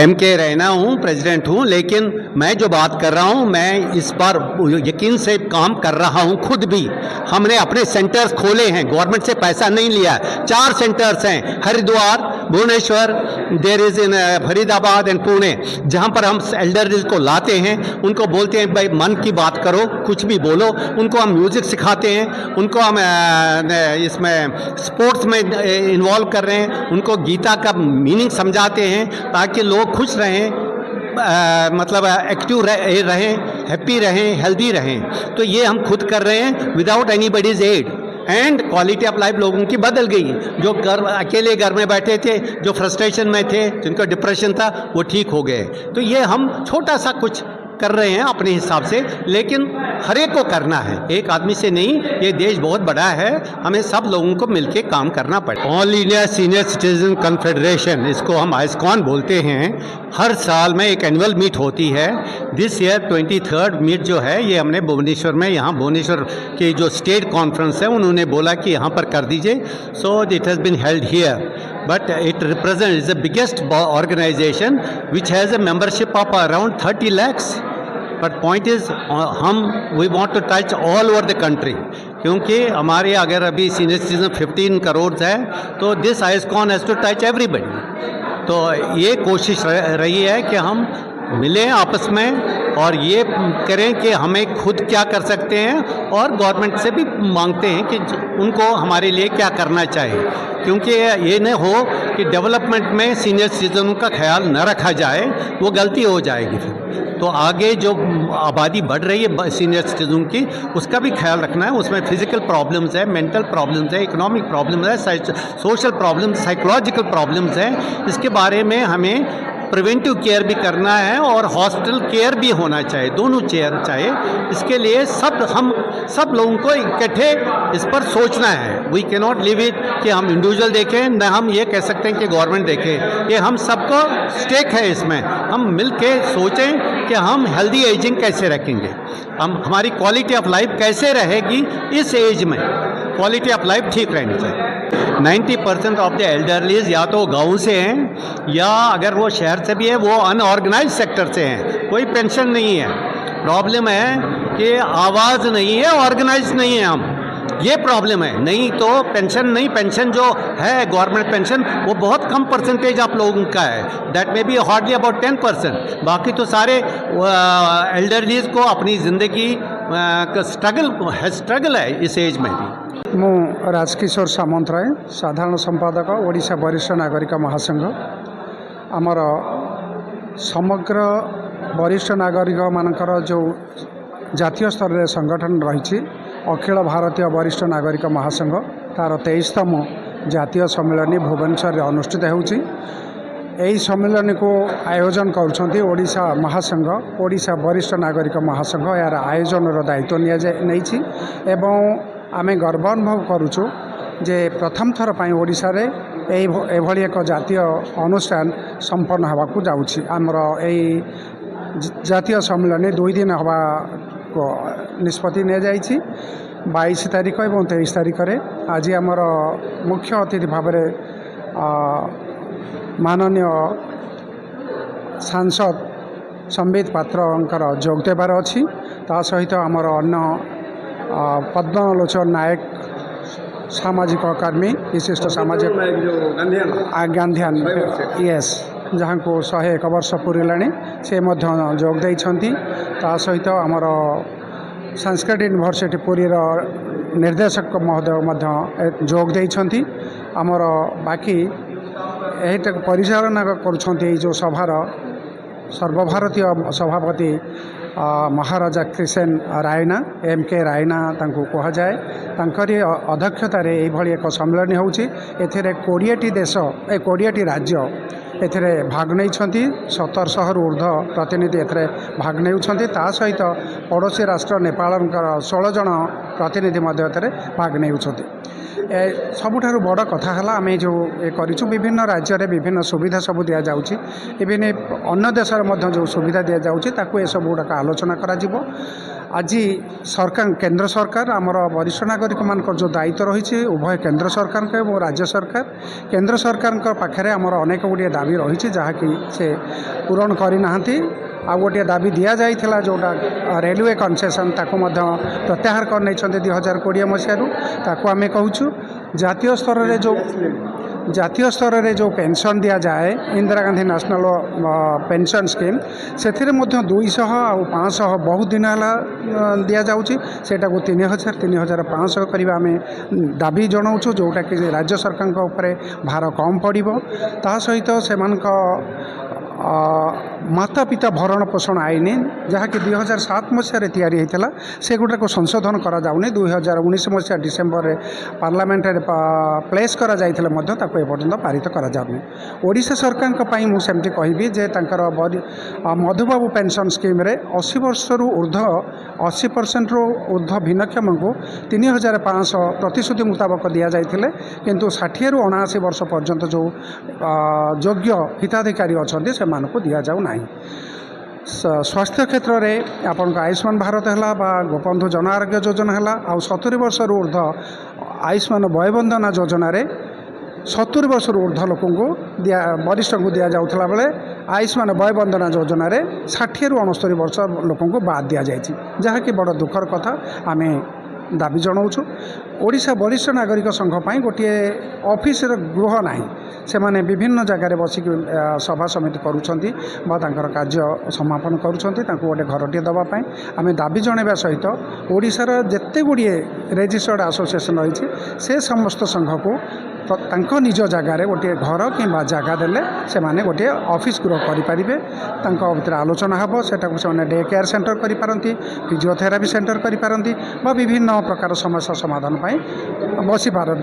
M के रैना हूँ, president हूँ, लेकिन मैं जो बात कर रहा हूँ मैं इस पर यकीन से काम कर रहा हूँ। खुद भी हमने अपने सेंटर्स खोले हैं, गवर्नमेंट से पैसा नहीं लिया। 4 सेंटर्स हैं, Haridwar, Bhubaneswar, there is in Faridabad and Pune, जहाँ पर हम एल्डरलीज को लाते हैं, उनको बोलते हैं भाई मन की बात करो, कुछ भी बोलो। उनको हम म्यूज़िक सिखाते हैं, उनको हम इसमें स्पोर्ट्स में इन्वॉल्व कर रहे हैं, उनको गीता का मीनिंग समझाते हैं ताकि लोग खुश रहें, मतलब एक्टिव रहें, हैप्पी रहें, हेल्दी रहें। तो ये हम खुद कर रहे हैं without anybody's aid. And quality of life लोगों की बदल गई। जो अकेले घर में बैठे थे, जो फ्रस्ट्रेशन में थे, जिनको डिप्रेशन था, वो ठीक हो गए। तो ये हम छोटा सा कुछ कर रहे हैं अपने हिसाब से, लेकिन हर एक को करना है, एक आदमी से नहीं। ये देश बहुत बड़ा है, हमें सब लोगों को मिलकर काम करना पड़ेगा। All India senior citizen confederation, इसको हम आइस्कॉन बोलते हैं, हर साल में एक एनुअल मीट होती है। दिस ईयर 23rd मीट जो है ये हमने भुवनेश्वर में, यहाँ भुवनेश्वर की जो स्टेट कॉन्फ्रेंस है उन्होंने बोला कि यहाँ पर कर दीजिए, so it has been held here. But it represents the biggest organization which has a membership of around 30 lakhs. But point is, we want to touch all over the country. क्योंकि हमारे अगर अभी सीनियर सिटीजन 15 करोड़ है, तो this ISKCON has to touch everybody. तो ये कोशिश रही है कि हम मिलें आपस में और ये करें कि हमें खुद क्या कर सकते हैं, और गवर्नमेंट से भी मांगते हैं कि उनको हमारे लिए क्या करना चाहिए। क्योंकि ये न हो कि डेवलपमेंट में सीनियर सिटीजनों का ख्याल न रखा जाए, वो गलती हो जाएगी फिर। तो आगे जो आबादी बढ़ रही है सीनियर सिटीजन की, उसका भी ख्याल रखना है। उसमें फिजिकल प्रॉब्लम्स है, मेंटल प्रॉब्लम्स है, इकोनॉमिक प्रॉब्लम्स है, सोशल प्रॉब्लम्स, साइकोलॉजिकल प्रॉब्लम्स हैं। इसके बारे में हमें प्रिवेंटिव केयर भी करना है और हॉस्पिटल केयर भी होना चाहिए, दोनों केयर चाहिए। इसके लिए हम सब लोगों को इकट्ठे इस पर सोचना है। We can not leave it कि हम इंडिविजुअल देखें, न हम ये कह सकते हैं कि गवर्नमेंट देखे। ये हम सबको स्टेक है इसमें। हम मिल के सोचें कि हम हेल्दी एजिंग कैसे रखेंगे, हमारी क्वालिटी ऑफ लाइफ कैसे रहेगी इस एज में। क्वालिटी ऑफ लाइफ ठीक रहनी चाहिए। 90% ऑफ द एल्डरलीज या तो गाँव से हैं, या अगर वो शहर से भी है वो अनऑर्गेनाइज सेक्टर से हैं, कोई पेंशन नहीं है। प्रॉब्लम है कि आवाज़ नहीं है, ऑर्गेनाइज नहीं है हम, ये प्रॉब्लम है। नहीं तो पेंशन नहीं, पेंशन जो है गवर्नमेंट पेंशन वो बहुत कम परसेंटेज आप लोगों का है, that may be hardly about 10%। बाकी तो सारे एल्डरलीज को अपनी ज़िंदगी का स्ट्रगल है इस एज में भी। मु राजकिशोर सामंतराय, साधारण संपादक, ओडिशा वरिष्ठ नागरिक महासंघ। आमर समग्र वरिष्ठ नागरिक मानकर जो जातीय स्तर में संगठन रही अखिल भारतीय वरिष्ठ नागरिक महासंघ, तार 23तम जातीय सम्मेलन भुवनेश्वर अनुष्ठित होउछि। यही सम्मेलन को आयोजन करुछंती ओडिशा महासंघ, ओडिशा वरिष्ठ नागरिक महासंघ। यार आयोजन दायित्व नहीं एवं आमे गर्व अनुभव करुचु जे प्रथम थर पर ओडिशा रे एभली एक जातीय अनुष्ठान संपन्न होगाकू जाउछि। आमर एई जातीय सम्मेलन 2 दिन हवा को निष्पत्ति ने जाइछि। 22 तारिख और 23 तारिख रे आज आमर मुख्य अतिथि भाव माननीय सांसद संबित पात्रंकर जोग देवार अच्छी। ता सहित आमर अन्य पद्मलोचन नायक सामाजिक कर्मी, विशिष्ट सामाजिक गांधीयान, यस, जहाँ को 101 वर्ष पूरला से जोग देइछंती। ता सहित आमर संस्कृत यूनिवर्सिटी पुरी निर्देशक महोदय जोग देइछंती। आमर बाकी यही परिचालना करुछंती जो सभार सर्वभारतीय सभापति महाराजा कृष्ण रायना, एम के रायना तांको कहा जाए, तांकरी अध्यक्षतार यही एक सम्मेलन होउछि। एथिरे 20टी देश 20टी राज्य एथिरे भाग नहीं, 1700 ऊर्ध्व प्रतिनिधि एथिरे भाग नहीं। ता सहित पड़ोसी राष्ट्र नेपाल 16 जन प्रतिनिधि एथिरे भाग नहीं। सबुठारु बड़ कथा है आम जो करूँ विभिन्न राज्य में विभिन्न सुविधा सब दि जाऊँगी, इवेन अन्य देश जो सुविधा दि जाऊँगी ताकू ये सब गुड़ाक आलोचना करा आज सरकार केंद्र सरकार आमर वरिष्ठ नागरिक मान जो दायित्व रही उभय केंद्र सरकार और राज्य सरकार केंद्र सरकार पाखे आमर अनेक गुड़िए दाबी रही जहाँकि से पूरण करना आ गोटे दाबी दि जाइला जोटा रेलवे कनसेसन ताको प्रत्याहार कर नहीं 2020 मसीह आम कहूँ जातीय स्तर में जो पेंशन दि जाए Indira Gandhi national pension scheme से 200 आ 500 बहुत दिन है दि जाऊँगी सेटा को 3000 3500 करवा आम दाबी जनाऊँ जोटा कि राज्य सरकार उपरे भार कम पड़ो ता सहित से माता पिता भरण पोषण आईन जहाँकि 2007 मसीह तैयारी होता से गुड़ाक संशोधन करा 2019 मसीहा डिसेम्बर रे पार्लियामेंट प्लेस करा एपर्तंत पारित करा ओडिशा सरकार मुझे कहबी जे तांकर मधुबाबू पेंशन स्कीम रे 80 वर्ष ऊर्ध्व 80% ऊर्ध्व भिन्नक्षम को 3500 प्रतिश्रुति मुताबक दि जाइए किंतु 60 रु 79 वर्ष पर्यंत जो योग्य हिताधिकारी अच्छा से मानक दि जाऊ ना स्वास्थ्य क्षेत्र में आपन आयुष्मान भारत है गोपबंधु जन आरोग्य योजना है आ 70 वर्ष ऊर्ध्व आयुष्मान वयवंदना योजना रे 70 वर्ष ऊर्ध्व लोक वरिष्ठ को दि जाऊला बेले आयुष्मान वयवंदना योजना रे 60 रु 69 वर्ष लोक बाद दि जाए जहाँकि बड़ दुखर कथा आम दाबी जनाऊँ ओडिशा वरिष्ठ नागरिक संघ गोटे ऑफिस गृह ना से माने विभिन्न जगार बसिक सभा समिति करुँच कार्य समापन करुँच गोटे घरटे दवापाई आम दाबी जनवा सहित ओडिशार जेते गुड़िए रेजिस्टर्ड एसोसिएशन रही से समस्त संघ को निज जगार गोटे घर कि जगह देले से माने गोटे ऑफिस गृह करें भितर आलोचना हम सेटा से डे केयर सेंटर करिपारंती फिजियोथेरापी सेंटर करिपारंती विभिन्न प्रकार समस्या समाधान बसी पारती।